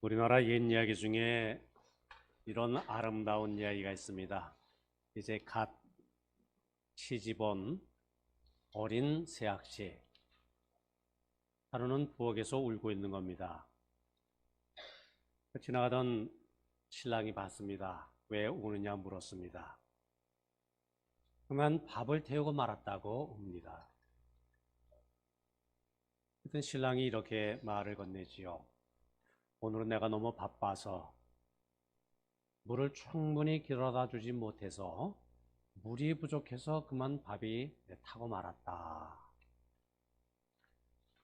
우리나라 옛 이야기 중에 이런 아름다운 이야기가 있습니다. 이제 갓 시집온 어린 새학시 하루는 부엌에서 울고 있는 겁니다. 지나가던 신랑이 봤습니다. 왜 우느냐 물었습니다. 그만 밥을 태우고 말았다고 웁니다. 그때 신랑이 이렇게 말을 건네지요. 오늘은 내가 너무 바빠서 물을 충분히 길어다 주지 못해서 물이 부족해서 그만 밥이 타고 말았다.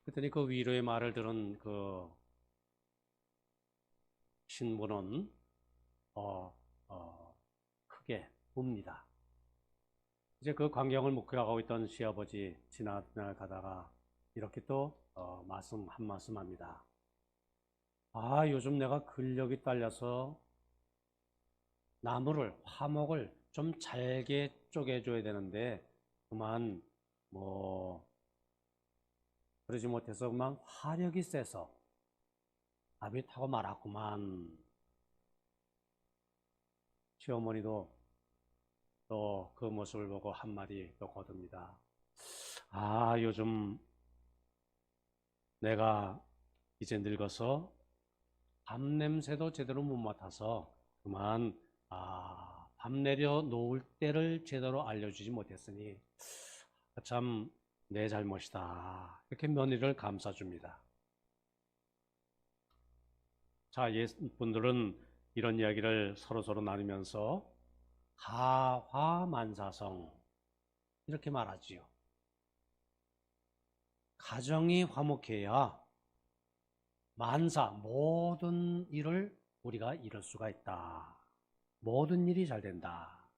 그랬더니 그 위로의 말을 들은 그 신부는 크게 웁니다. 이제 그 광경을 목격하고 있던 시아버지 지나가다가 이렇게 또 한 말씀 합니다. 아, 요즘 내가 근력이 딸려서 나무를, 화목을 좀 잘게 쪼개줘야 되는데 그만 그러지 못해서 그만 화력이 세서 밥이 타고 말았구만. 시어머니도 또 그 모습을 보고 한마디 또 거둡니다. 아, 요즘 내가 이제 늙어서 밥 냄새도 제대로 못 맡아서 그만 밥 내려 놓을 때를 제대로 알려주지 못했으니 참 내 잘못이다. 이렇게 며느리를 감싸줍니다. 자, 분들은 이런 이야기를 서로 나누면서 가화만사성 이렇게 말하지요. 가정이 화목해야 만사 모든 일을 우리가 이룰 수가 있다. 모든 일이 잘 된다.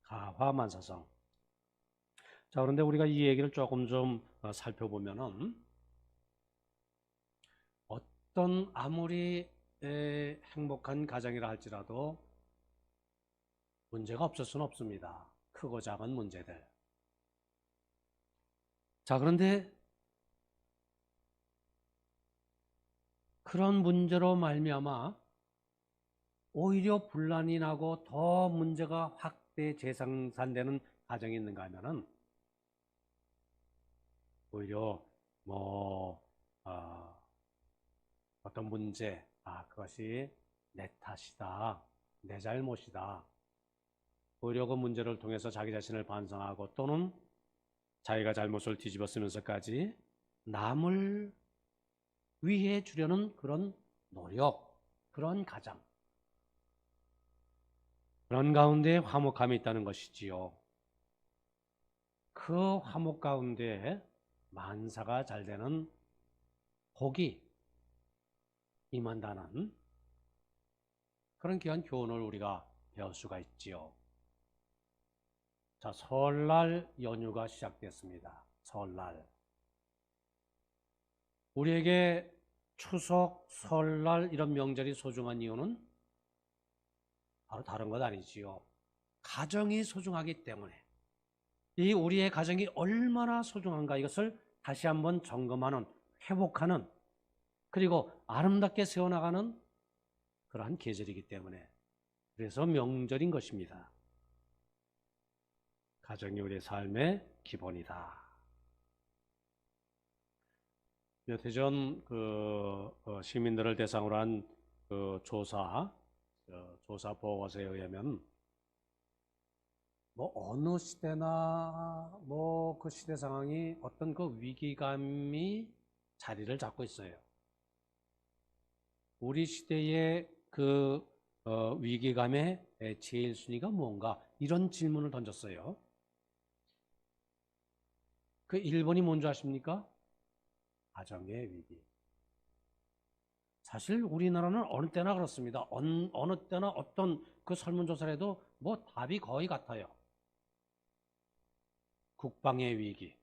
가화만사성. 자, 그런데 우리가 이 얘기를 조금 좀 살펴보면은 어떤 아무리 행복한 가정이라 할지라도 문제가 없을 수는 없습니다. 크고 작은 문제들. 자, 그런데 그런 문제로 말미암아 오히려 분란이 나고 더 문제가 확대 재생산되는 가정이 있는가 하면은 오히려 어떤 문제, 그것이 내 탓이다, 내 잘못이다. 오히려 그 문제를 통해서 자기 자신을 반성하고 또는 자기가 잘못을 뒤집어 쓰면서까지 남을 위해 주려는 그런 노력, 그런 가정. 그런 가운데 화목함이 있다는 것이지요. 그 화목 가운데 만사가 잘 되는 복이 임한다는 그런 귀한 교훈을 우리가 배울 수가 있지요. 자, 설날 연휴가 시작됐습니다. 설날. 우리에게 추석, 설날 이런 명절이 소중한 이유는 바로 다른 것 아니지요. 가정이 소중하기 때문에 이 우리의 가정이 얼마나 소중한가 이것을 다시 한번 점검하는, 회복하는, 그리고 아름답게 세워나가는 그러한 계절이기 때문에 그래서 명절인 것입니다. 가정이 우리의 삶의 기본이다. 몇 해 전 시민들을 대상으로 한 조사 보고서에 의하면 어느 시대나 그 시대 상황이 어떤 그 위기감이 자리를 잡고 있어요. 우리 시대의 위기감의 제일 순위가 뭔가 이런 질문을 던졌어요. 그 1번이 뭔지 아십니까? 가정의 위기. 사실 우리나라는 어느 때나 그렇습니다. 어느 때나 어떤 그 설문조사를 해도 답이 거의 같아요. 국방의 위기,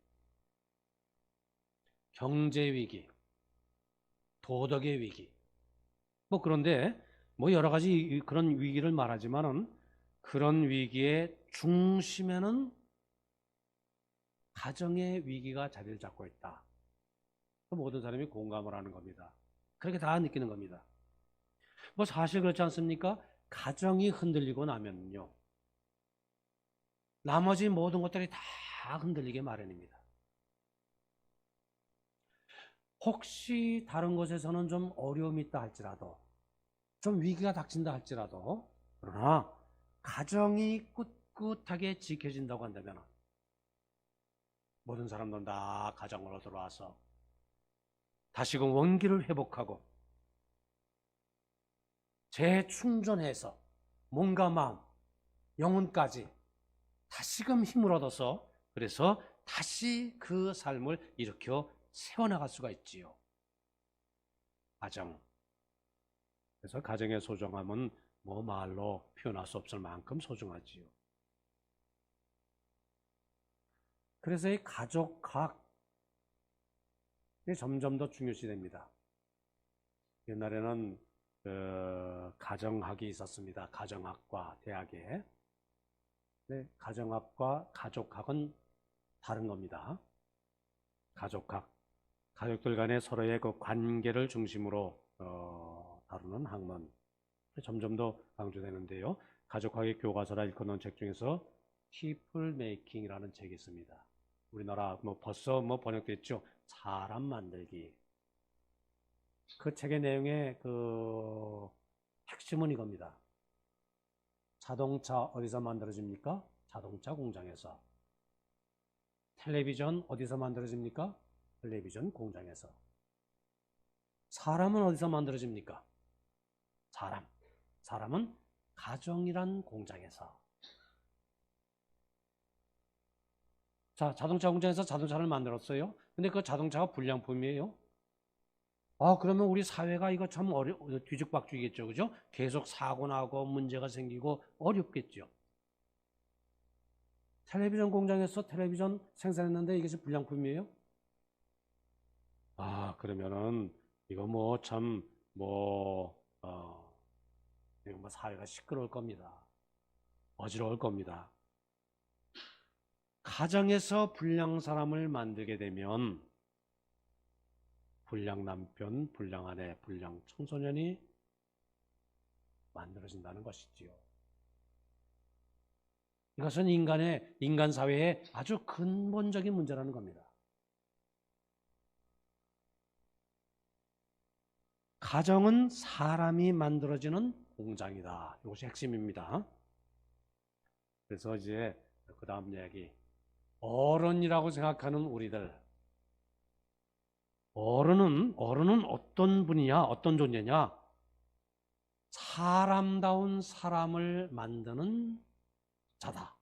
경제 위기, 도덕의 위기. 그런데 여러 가지 그런 위기를 말하지만은 그런 위기의 중심에는 가정의 위기가 자리를 잡고 있다. 모든 사람이 공감을 하는 겁니다. 그렇게 다 느끼는 겁니다. 뭐 사실 그렇지 않습니까? 가정이 흔들리고 나면요, 나머지 모든 것들이 다 흔들리게 마련입니다. 혹시 다른 곳에서는 좀 어려움이 있다 할지라도, 좀 위기가 닥친다 할지라도, 그러나 가정이 꿋꿋하게 지켜진다고 한다면 모든 사람들은 다 가정으로 들어와서 다시금 원기를 회복하고 재충전해서 몸과 마음, 영혼까지 다시금 힘을 얻어서 그래서 다시 그 삶을 일으켜 세워나갈 수가 있지요. 가정. 그래서 가정의 소중함은 뭐 말로 표현할 수 없을 만큼 소중하지요. 그래서 이 가족학이 점점 더 중요시 됩니다. 옛날에는 가정학이 있었습니다. 가정학과 대학에. 네, 가정학과 가족학은 다른 겁니다. 가족학, 가족들 간의 서로의 그 관계를 중심으로 다루는 학문. 점점 더 강조되는데요. 가족학의 교과서라 일컫는 책 중에서 People Making이라는 책이 있습니다. 우리나라 뭐 벌써 뭐 번역됐죠. 사람 만들기. 그 책의 내용의 그 핵심은 이겁니다. 자동차 어디서 만들어집니까? 자동차 공장에서. 텔레비전 어디서 만들어집니까? 텔레비전 공장에서. 사람은 어디서 만들어집니까? 사람은 가정이란 공장에서. 자, 자동차 공장에서 자동차를 만들었어요. 근데 그 자동차가 불량품이에요. 그러면 우리 사회가 이거 참 뒤죽박죽이겠죠. 그죠? 계속 사고 나고 문제가 생기고 어렵겠죠. 텔레비전 공장에서 텔레비전 생산했는데 이것이 불량품이에요? 그러면은 이거 뭐 참 이거 뭐 사회가 시끄러울 겁니다. 어지러울 겁니다. 가정에서 불량 사람을 만들게 되면 불량 남편, 불량 아내, 불량 청소년이 만들어진다는 것이지요. 이것은 인간 사회의 아주 근본적인 문제라는 겁니다. 가정은 사람이 만들어지는 공장이다. 이것이 핵심입니다. 그래서 이제 그 다음 이야기. 어른이라고 생각하는 우리들. 어른은 어떤 분이냐, 어떤 존재냐? 사람다운 사람을 만드는 자다.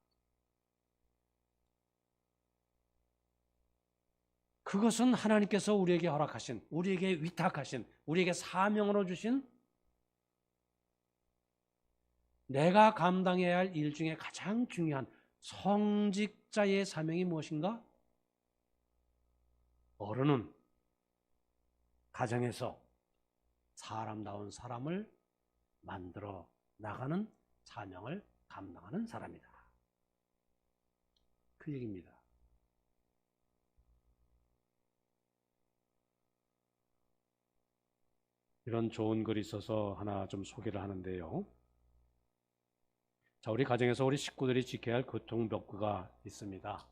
그것은 하나님께서 우리에게 허락하신, 우리에게 위탁하신, 우리에게 사명으로 주신 내가 감당해야 할 일 중에 가장 중요한 성직자의 사명이 무엇인가? 어른은 가정에서 사람다운 사람을 만들어 나가는 사명을 감당하는 사람이다. 그 얘기입니다. 이런 좋은 글이 있어서 하나 좀 소개를 하는데요. 자, 우리 가정에서 우리 식구들이 지켜야 할 교통법규가 있습니다.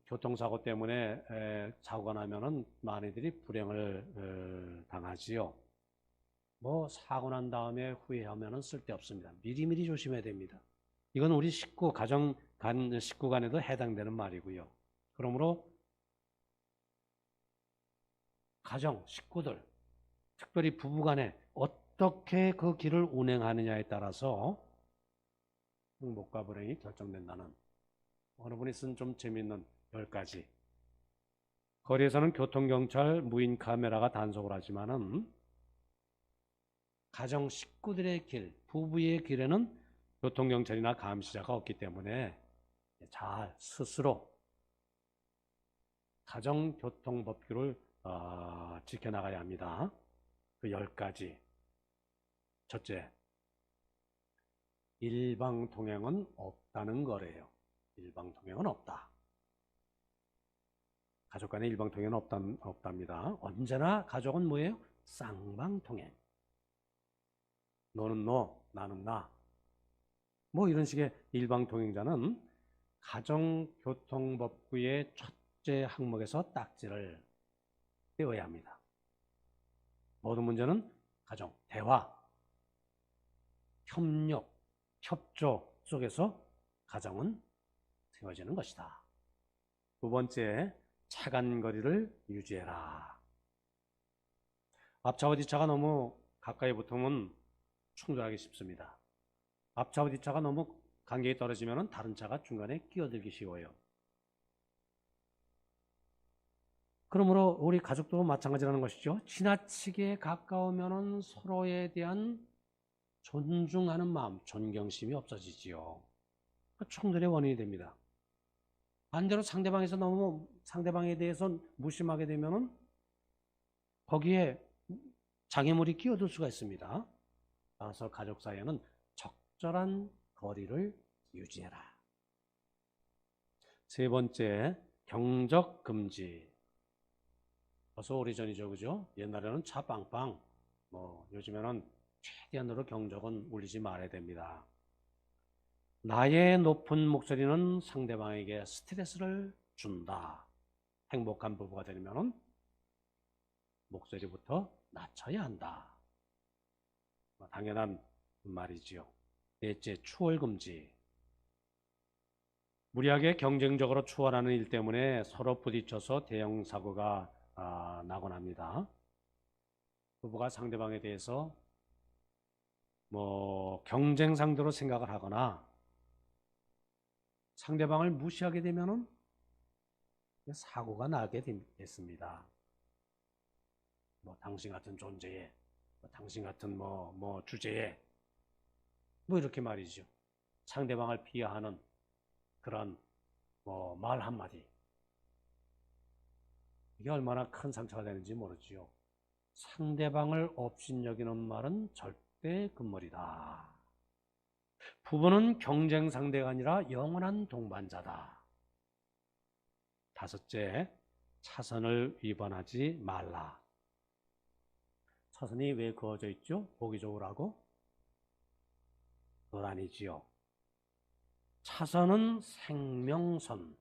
교통사고 때문에 사고가 나면은 많이들이 불행을 당하지요. 사고 난 다음에 후회하면은 쓸데없습니다. 미리미리 조심해야 됩니다. 이건 우리 식구 간에도 해당되는 말이고요. 그러므로 가정, 식구들, 특별히 부부간에 어떻게 그 길을 운행하느냐에 따라서 행복과 불행이 결정된다는 어느 분이 쓴 좀 재미있는 10가지. 거리에서는 교통경찰, 무인 카메라가 단속을 하지만은 가정 식구들의 길, 부부의 길에는 교통경찰이나 감시자가 없기 때문에 잘 스스로 가정교통법규를 지켜나가야 합니다. 그 10가지. 첫째, 일방통행은 없다는 거래요. 일방통행은 없다. 가족 간의 일방통행은 없답니다. 언제나 가족은 뭐예요? 쌍방통행. 너는 너, 나는 나. 뭐 이런 식의 일방통행자는 가정교통법규의 첫째 항목에서 딱지를 떼어야 합니다. 모든 문제는 가정, 대화, 협력, 협조 속에서 가정은 세워지는 것이다. 두 번째, 차간 거리를 유지해라. 앞차와 뒷차가 너무 가까이 붙으면 충돌하기 쉽습니다. 앞차와 뒷차가 너무 간격이 떨어지면 다른 차가 중간에 끼어들기 쉬워요. 그러므로 우리 가족도 마찬가지라는 것이죠. 지나치게 가까우면 서로에 대한 존중하는 마음, 존경심이 없어지지요. 충돌의 원인이 됩니다. 반대로 상대방에서 너무 상대방에 대해서 무심하게 되면은 거기에 장애물이 끼어들 수가 있습니다. 따라서 가족 사이에는 적절한 거리를 유지해라. 세 번째, 경적 금지. 벌써 오래전이죠, 그죠? 옛날에는 차 빵빵, 요즘에는 최대한으로 경적은 울리지 말아야 됩니다. 나의 높은 목소리는 상대방에게 스트레스를 준다. 행복한 부부가 되려면 목소리부터 낮춰야 한다. 당연한 말이지요. 넷째, 추월 금지. 무리하게 경쟁적으로 추월하는 일 때문에 서로 부딪혀서 대형 사고가 나곤 합니다. 부부가 상대방에 대해서 경쟁 상대로 생각을 하거나 상대방을 무시하게 되면은 사고가 나게 됐습니다. 당신 같은 존재에, 당신 같은 주제에, 이렇게 말이죠. 상대방을 비하하는 그런 말 한마디. 이게 얼마나 큰 상처가 되는지 모르지요. 상대방을 업신여기는 말은 절대 금물이다. 부부는 경쟁 상대가 아니라 영원한 동반자다. 다섯째, 차선을 위반하지 말라. 차선이 왜 그어져 있죠? 보기 좋으라고? 그건 아니지요. 차선은 생명선,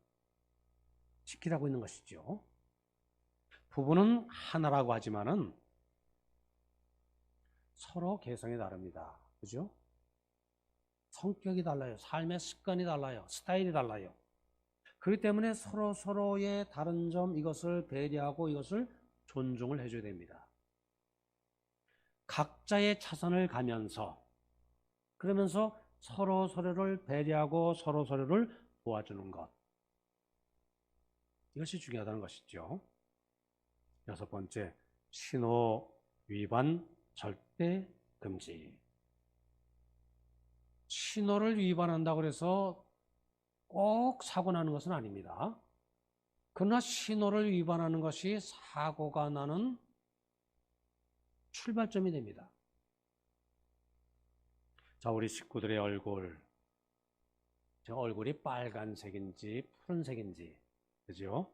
지키라고 있는 것이죠. 부부는 하나라고 하지만은 서로 개성이 다릅니다. 그죠? 성격이 달라요. 삶의 습관이 달라요. 스타일이 달라요. 그렇기 때문에 서로의 다른 점, 이것을 배려하고 이것을 존중을 해줘야 됩니다. 각자의 차선을 가면서, 그러면서 서로를 배려하고 서로를 도와주는 것. 이것이 중요하다는 것이죠. 여섯 번째, 신호 위반 절대 금지. 신호를 위반한다고 해서 꼭 사고 나는 것은 아닙니다. 그러나 신호를 위반하는 것이 사고가 나는 출발점이 됩니다. 자, 우리 식구들의 얼굴. 저 얼굴이 빨간색인지 푸른색인지, 그죠?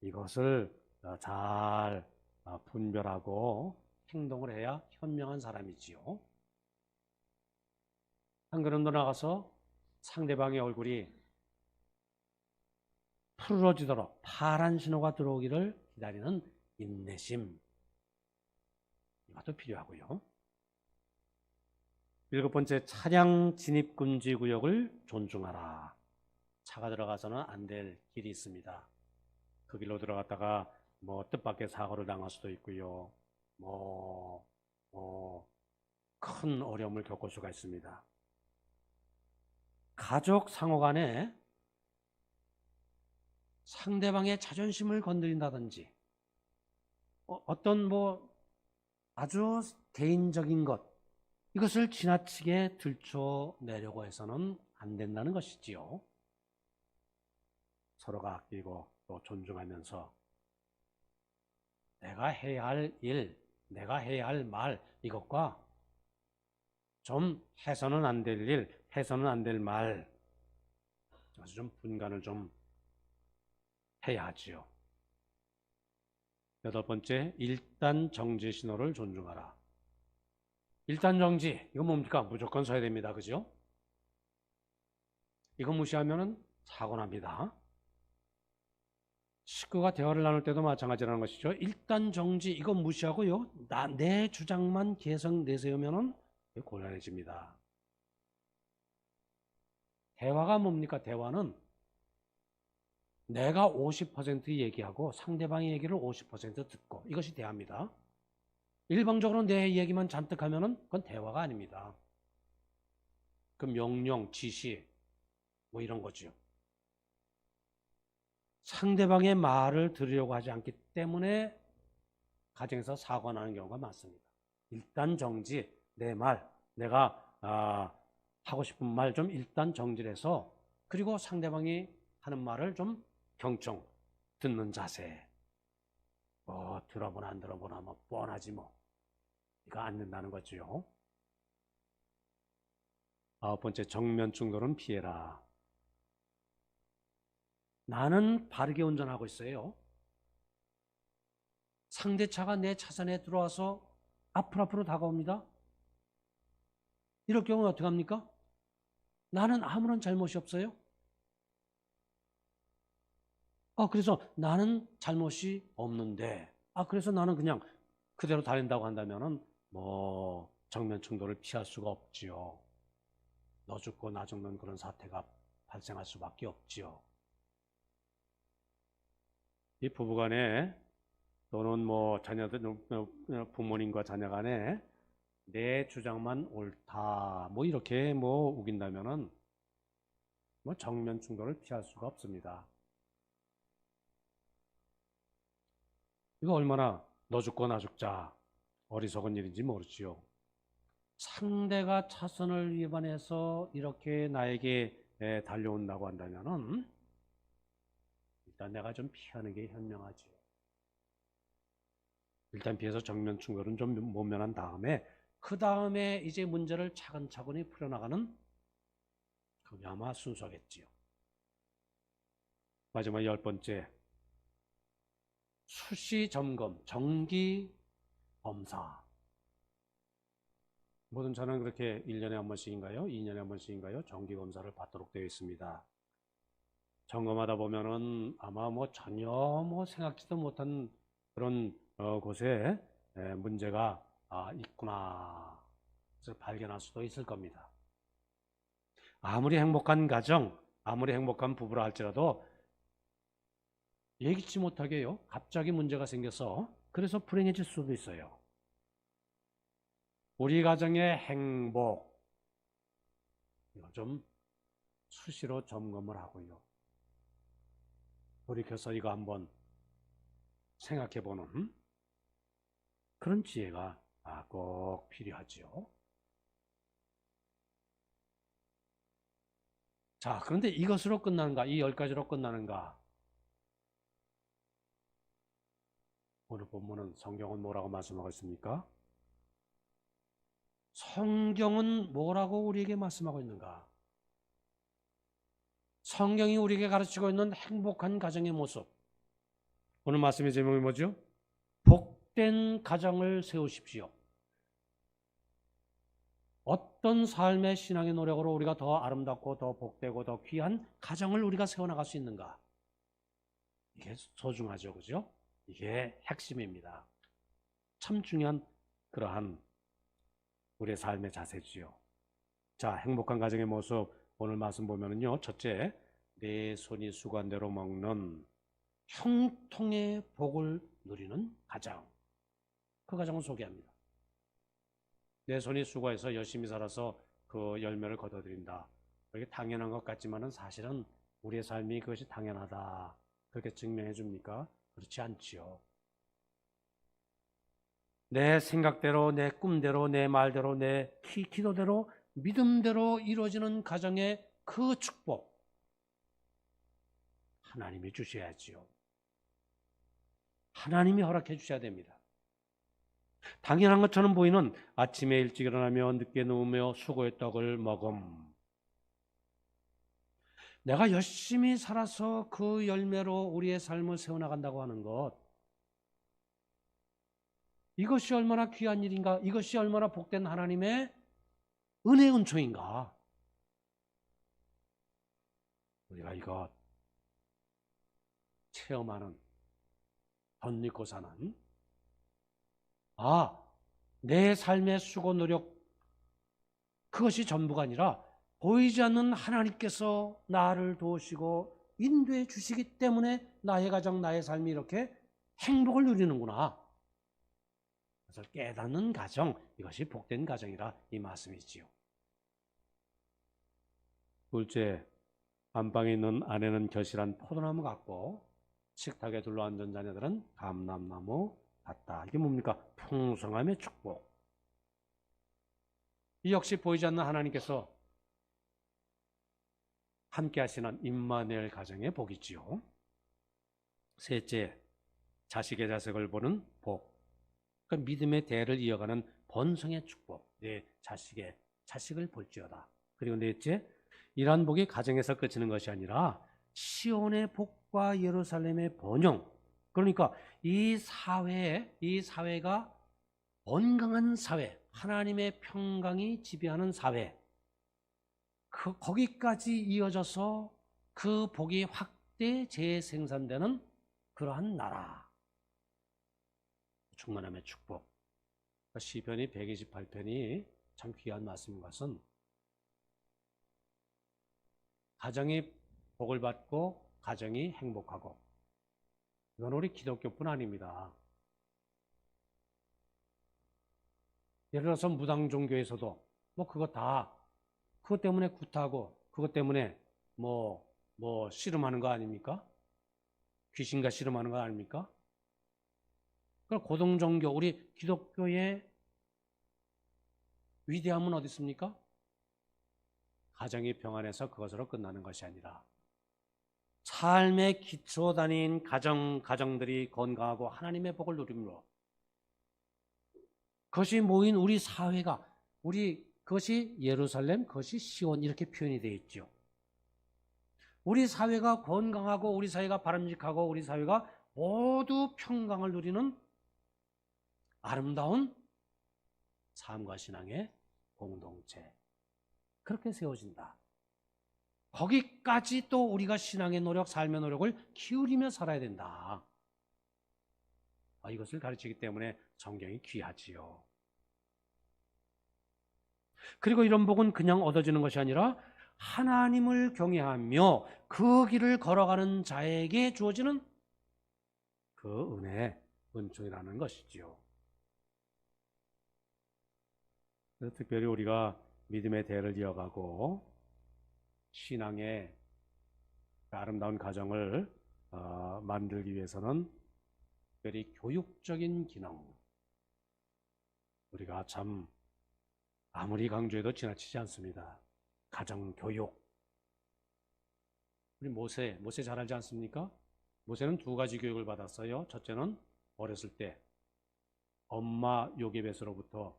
이것을 잘 분별하고 행동을 해야 현명한 사람이지요. 한 걸음 더 나가서 상대방의 얼굴이 푸르러지도록 파란 신호가 들어오기를 기다리는 인내심, 이것도 필요하고요. 일곱 번째, 차량 진입 금지 구역을 존중하라. 차가 들어가서는 안 될 길이 있습니다. 그 길로 들어갔다가 뜻밖의 사고를 당할 수도 있고요. 큰 어려움을 겪을 수가 있습니다. 가족 상호 간에 상대방의 자존심을 건드린다든지 어떤 아주 개인적인 것, 이것을 지나치게 들춰내려고 해서는 안 된다는 것이지요. 서로가 아끼고 또 존중하면서 내가 해야 할 일, 내가 해야 할 말, 이것과 좀 해서는 안 될 일, 해서는 안 될 말, 아주 좀 분간을 좀 해야 하지요. 여덟 번째, 일단 정지 신호를 존중하라. 일단 정지, 이거 뭡니까? 무조건 서야 됩니다. 그죠? 이거 무시하면 사고 납니다. 식구가 대화를 나눌 때도 마찬가지라는 것이죠. 일단 정지, 이거 무시하고요. 내 주장만 계속 내세우면 곤란해집니다. 대화가 뭡니까? 대화는 내가 50% 얘기하고 상대방의 얘기를 50% 듣고, 이것이 대화입니다. 일방적으로 내 얘기만 잔뜩 하면은 그건 대화가 아닙니다. 그 명령, 지시 뭐 이런 거죠. 상대방의 말을 들으려고 하지 않기 때문에 가정에서 사고가 나는 경우가 많습니다. 일단 정지, 내 말, 내가 하고 싶은 말 좀 일단 정지를 해서, 그리고 상대방이 하는 말을 좀 경청, 듣는 자세. 뭐 들어보나 안 들어보나 뭐 뻔하지 뭐. 이거 안 된다는 거죠. 아홉 번째, 정면 충돌은 피해라. 나는 바르게 운전하고 있어요. 상대차가 내 차선에 들어와서 앞으로 다가옵니다. 이럴 경우는 어떻게 합니까? 나는 아무런 잘못이 없어요. 그래서 나는 잘못이 없는데, 그래서 나는 그냥 그대로 달린다고 한다면은 뭐 정면 충돌을 피할 수가 없지요. 너 죽고 나 죽는 그런 사태가 발생할 수밖에 없지요. 이 부부간에 또는 뭐 자녀들, 부모님과 자녀 간에 내 주장만 옳다 뭐 이렇게 뭐 우긴다면은 뭐 정면 충돌을 피할 수가 없습니다. 이거 얼마나 너 죽고 나 죽자 어리석은 일인지 모르지요. 상대가 차선을 위반해서 이렇게 나에게 달려온다고 한다면은 일단 내가 좀 피하는 게 현명하지요. 일단 피해서 정면 충돌은 좀 모면한 다음에 그 다음에 이제 문제를 차근차근히 풀어나가는 그게 아마 순서겠지요. 마지막 열 번째, 수시 점검, 정기 검사. 모든 차는 그렇게 1년에 한 번씩인가요? 2년에 한 번씩인가요? 정기 검사를 받도록 되어 있습니다. 점검하다 보면은 아마 뭐 전혀 뭐 생각지도 못한 그런 곳에 문제가 있구나 발견할 수도 있을 겁니다. 아무리 행복한 가정, 아무리 행복한 부부라 할지라도 예기치 못하게요, 갑자기 문제가 생겨서 그래서 불행해질 수도 있어요. 우리 가정의 행복, 이거 좀 수시로 점검을 하고요. 돌이켜서 이거 한번 생각해보는 그런 지혜가 꼭 필요하죠. 자, 그런데 이것으로 끝나는가? 이 10가지로 끝나는가? 오늘 본문은 성경은 뭐라고 말씀하고 있습니까? 성경은 뭐라고 우리에게 말씀하고 있는가? 성경이 우리에게 가르치고 있는 행복한 가정의 모습. 오늘 말씀의 제목이 뭐죠? 복된 가정을 세우십시오. 어떤 삶의 신앙의 노력으로 우리가 더 아름답고 더 복되고 더 귀한 가정을 우리가 세워나갈 수 있는가? 이게 소중하죠, 그죠? 이게 핵심입니다. 참 중요한 그러한 우리의 삶의 자세지요. 자, 행복한 가정의 모습 오늘 말씀 보면은요, 첫째, 내 손이 수고한 대로 먹는 형통의 복을 누리는 가정. 그 가정을 소개합니다. 내 손이 수고해서 열심히 살아서 그 열매를 거둬들인다. 그게 당연한 것 같지만은 사실은 우리의 삶이 그것이 당연하다. 그렇게 증명해 줍니까? 그렇지 않지요. 내 생각대로, 내 꿈대로, 내 말대로, 내 기도대로, 믿음대로 이루어지는 가정의 그 축복, 하나님이 주셔야지요. 하나님이 허락해 주셔야 됩니다. 당연한 것처럼 보이는 아침에 일찍 일어나며 늦게 누우며 수고의 떡을 먹음. 내가 열심히 살아서 그 열매로 우리의 삶을 세워나간다고 하는 것, 이것이 얼마나 귀한 일인가? 이것이 얼마나 복된 하나님의 은혜 은총인가? 우리가 이거 체험하는, 덧입고 사는, 내 삶의 수고 노력, 그것이 전부가 아니라 보이지 않는 하나님께서 나를 도우시고 인도해 주시기 때문에 나의 가정, 나의 삶이 이렇게 행복을 누리는구나. 그것을 깨닫는 가정, 이것이 복된 가정이라 이 말씀이지요. 둘째, 안방에 있는 아내는 결실한 포도나무 같고 식탁에 둘러앉은 자녀들은 감람나무 같다. 이게 뭡니까? 풍성함의 축복. 이 역시 보이지 않는 하나님께서 함께 하시는 임마누엘 가정의 복이지요. 셋째, 자식의 자식을 보는 복. 그 믿음의 대를 이어가는 번성의 축복. 내 자식을 볼지어다. 그리고 넷째, 이러한 복이 가정에서 그치는 것이 아니라 시온의 복과 예루살렘의 번영. 그러니까 이 사회가 건강한 사회, 하나님의 평강이 지배하는 사회, 거기까지 이어져서 그 복이 확대 재생산되는 그러한 나라. 충만함의 축복. 시편이 128편이 참 귀한 말씀인 것은 가정이 복을 받고 가정이 행복하고, 이건 우리 기독교뿐 아닙니다. 예를 들어서 무당 종교에서도 그것 때문에 구타하고 그것 때문에 씨름하는 거 아닙니까? 귀신과 씨름하는 거 아닙니까? 그럼 고등 종교, 우리 기독교의 위대함은 어디 있습니까? 가정이 평안해서 그것으로 끝나는 것이 아니라 삶의 기초 단위인 가정들이 건강하고 하나님의 복을 누림으로 그것이 모인 우리 사회가, 그것이 예루살렘, 그것이 시온, 이렇게 표현이 되어 있죠. 우리 사회가 건강하고 우리 사회가 바람직하고 우리 사회가 모두 평강을 누리는 아름다운 삶과 신앙의 공동체, 그렇게 세워진다. 거기까지 또 우리가 신앙의 노력, 삶의 노력을 기울이며 살아야 된다. 이것을 가르치기 때문에 성경이 귀하지요. 그리고 이런 복은 그냥 얻어지는 것이 아니라 하나님을 경외하며 그 길을 걸어가는 자에게 주어지는 그 은혜, 은총이라는 것이지요. 그래서 특별히 우리가 믿음의 대를 이어가고 신앙의 아름다운 가정을 만들기 위해서는 특별히 교육적인 기능, 우리가 참 아무리 강조해도 지나치지 않습니다. 가정교육. 우리 모세 잘 알지 않습니까? 모세는 두 가지 교육을 받았어요. 첫째는 어렸을 때 엄마 요게벳으로부터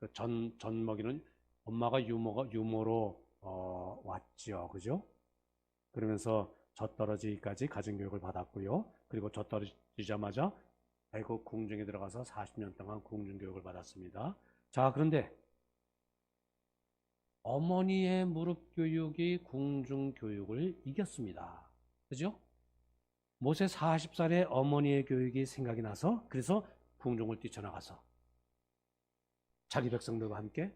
그 전 먹이는, 엄마가 유모로 왔죠. 그죠? 그러면서 젖떨어지기까지 가정교육을 받았고요. 그리고 젖떨어지자마자 애국 궁중에 들어가서 40년 동안 궁중교육을 받았습니다. 자, 그런데 어머니의 무릎교육이 궁중교육을 이겼습니다. 그죠? 모세 40살에 어머니의 교육이 생각이 나서, 그래서 궁중을 뛰쳐나가서 자기 백성들과 함께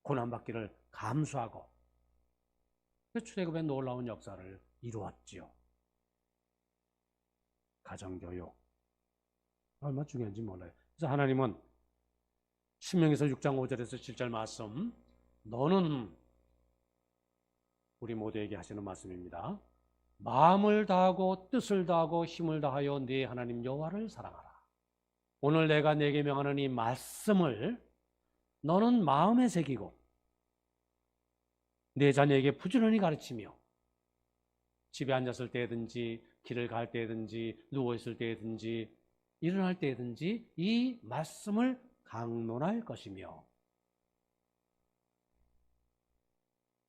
고난받기를 감수하고 출애굽의 놀라운 역사를 이루었지요. 가정교육, 얼마나 중요한지 몰라요. 그래서 하나님은 신명기서 6장 5절에서 7절 말씀, 너는, 우리 모두에게 하시는 말씀입니다. 마음을 다하고 뜻을 다하고 힘을 다하여 네 하나님 여호와를 사랑하라. 오늘 내가 네게 명하는 이 말씀을 너는 마음에 새기고 내 자녀에게 부지런히 가르치며 집에 앉았을 때든지 길을 갈 때든지 누워있을 때든지 일어날 때든지 이 말씀을 강론할 것이며,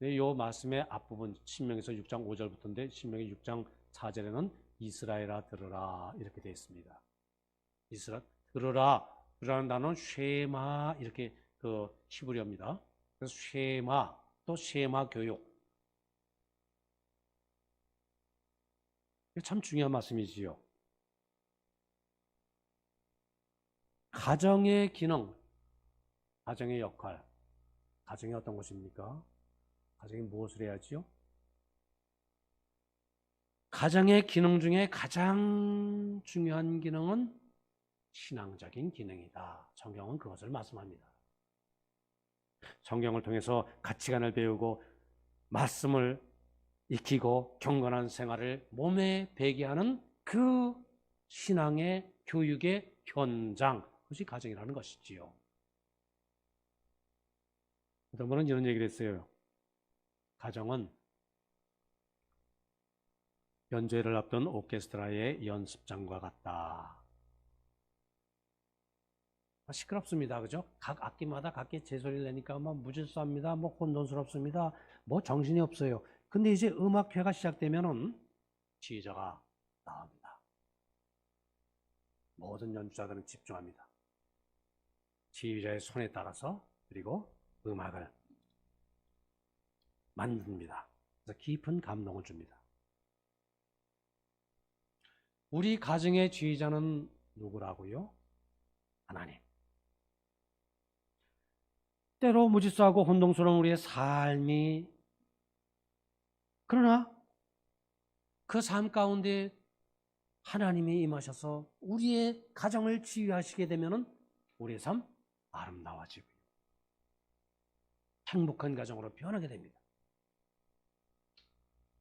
이 말씀의 앞부분 신명기서 6장 5절부터인데 신명기 6장 4절에는 이스라엘아 들으라 이렇게 되어 있습니다. 들으라. 들으라는 단어는 쉐마 이렇게 그 히브리어입니다. 그래서 쉐마 또 쉐마 교육. 이게 참 중요한 말씀이지요. 가정의 기능, 가정의 역할, 가정이 어떤 것입니까? 가정이 무엇을 해야지요? 가정의 기능 중에 가장 중요한 기능은 신앙적인 기능이다. 성경은 그것을 말씀합니다. 성경을 통해서 가치관을 배우고 말씀을 익히고 경건한 생활을 몸에 배게 하는 그 신앙의 교육의 현장, 그것이 가정이라는 것이지요. 어떤 분은 이런 얘기를 했어요. 가정은 연주회를 앞둔 오케스트라의 연습장과 같다. 시끄럽습니다. 그죠? 각 악기마다 각기 제소리를 내니까 뭐 무질서합니다. 뭐 혼돈스럽습니다. 뭐 정신이 없어요. 근데 이제 음악회가 시작되면은 지휘자가 나옵니다. 모든 연주자들은 집중합니다. 지휘자의 손에 따라서 그리고 음악을 만듭니다. 그래서 깊은 감동을 줍니다. 우리 가정의 지휘자는 누구라고요? 하나님. 때로 무질서하고 혼동스러운 우리의 삶이, 그러나 그 삶 가운데 하나님이 임하셔서 우리의 가정을 지휘하시게 되면 우리의 삶 아름다워지고 행복한 가정으로 변하게 됩니다.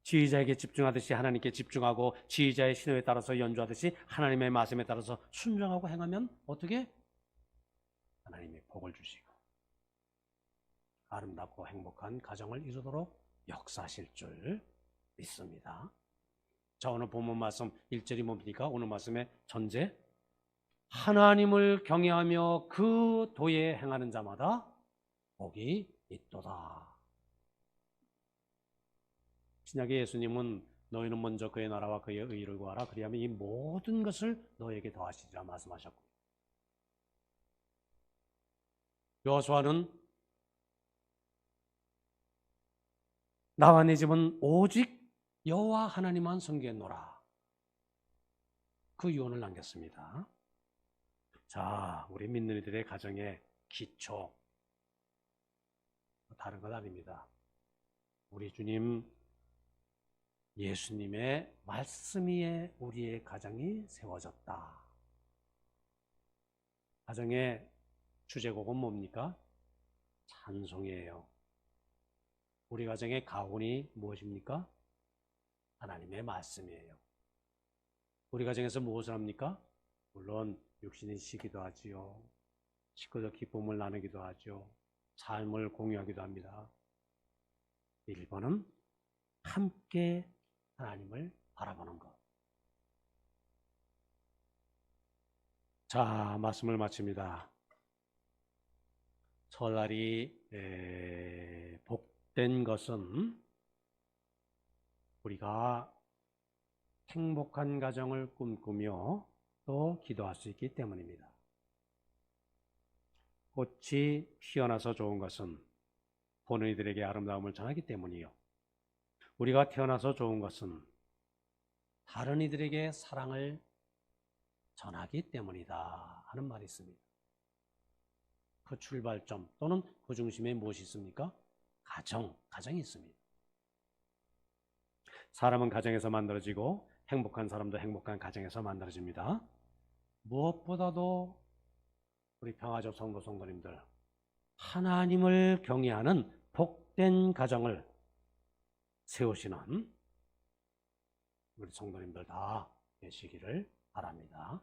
지휘자에게 집중하듯이 하나님께 집중하고 지휘자의 신호에 따라서 연주하듯이 하나님의 말씀에 따라서 순종하고 행하면 어떻게? 하나님이 복을 주시고 아름답고 행복한 가정을 이루도록 역사하실 줄 믿습니다. 자, 오늘 본문 말씀 1절이 뭡니까? 오늘 말씀의 전제, 하나님을 경외하며 그 도에 행하는 자마다 복이 있도다. 신약의 예수님은 너희는 먼저 그의 나라와 그의 의를 구하라. 그리하면 이 모든 것을 너에게 더하시리라 말씀하셨고, 여호수아는 나와 네 집은 오직 여호와 하나님만 섬기노라. 그 유언을 남겼습니다. 자, 우리 믿는 이들의 가정의 기초, 다른 건 아닙니다. 우리 주님 예수님의 말씀 위에 우리의 가정이 세워졌다. 가정의 주제곡은 뭡니까? 찬송이에요. 우리 가정의 가훈이 무엇입니까? 하나님의 말씀이에요. 우리 가정에서 무엇을 합니까? 물론 육신이 쉬기도 하지요. 식구들 기쁨을 나누기도 하죠. 삶을 공유하기도 합니다. 1번은 함께 하나님을 바라보는 것. 자, 말씀을 마칩니다. 설날이 복된 것은 우리가 행복한 가정을 꿈꾸며 또 기도할 수 있기 때문입니다. 꽃이 피어나서 좋은 것은 보는 이들에게 아름다움을 전하기 때문이요. 우리가 태어나서 좋은 것은 다른 이들에게 사랑을 전하기 때문이다 하는 말이 있습니다. 그 출발점 또는 그 중심에 무엇이 있습니까? 가정이 있습니다. 사람은 가정에서 만들어지고 행복한 사람도 행복한 가정에서 만들어집니다. 무엇보다도 우리 평화적 성도님들, 하나님을 경외하는 복된 가정을 세우시는 우리 성도님들 다 되시기를 바랍니다.